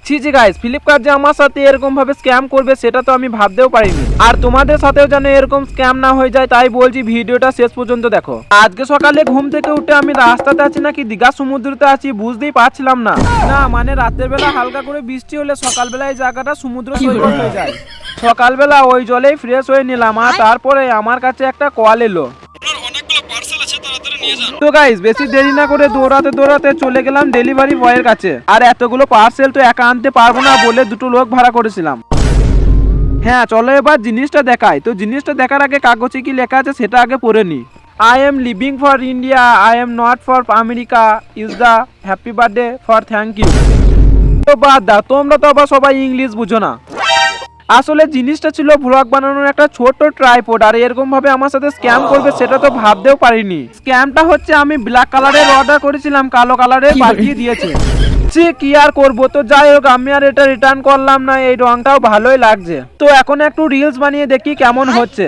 ছি জি guys, Flipkart যে আমার সাথে এরকম ভাবে স্ক্যাম করবে সেটা তো আমি ভাবতেও পারিনি। আর তোমাদের সাথেও যেন এরকম স্ক্যাম না হয়ে যায় তাই বলছি ভিডিওটা শেষ পর্যন্ত দেখো। আজকে সকালে ঘুম থেকে উঠে আমি রাস্তাতে আছি নাকি দীঘা সমুদ্রতে আছি বুঝতেই পারছিলাম না। না মানে রাতের বেলা হালকা করে বৃষ্টি হলে সকালবেলা এই জায়গাটা সমুদ্র সৈকত হয়ে যায়। সকালবেলা ওই জলেই ফ্রেশ হয়ে নিলাম আর তারপরে আমার কাছে একটা কল এলো। তো গাইস বেশি দেরি না করে দৌড়াতে দৌড়াতে চলে গেলাম ডেলিভারি বয়ের কাছে। আর এতগুলো পার্সেল তো একা আনতে পারবো না বলে দুটো লোক ভাড়া করেছিলাম। হ্যাঁ চলো এবার জিনিসটা দেখাই। তো জিনিসটা দেখার আগে কাগজে কি লেখা আছে সেটা আগে পড়ে নি। I am living for India, I am not for America, is the happy birthday for thank you. তো বাদ দাও, তোমরা তো আবার সবাই ইংলিশ বুঝো না। আসলে জিনিসটা ছিল ভ্লগ বানানোর একটা ছোট ট্রাইপড। আর এরকম ভাবে আমার সাথে স্ক্যাম করবে সেটা তো ভাবতেও পারিনি। স্ক্যামটা হচ্ছে আমি ব্ল্যাক কালারের অর্ডার করেছিলাম, কালো কালারের পাঠিয়ে দিয়েছে। সে কি আর করবো, তো যাই হোক আমি আর এটা রিটার্ন করলাম না, এই রংটাও ভালোই লাগছে। তো এখন একটু রিলস বানিয়ে দেখি কেমন হচ্ছে।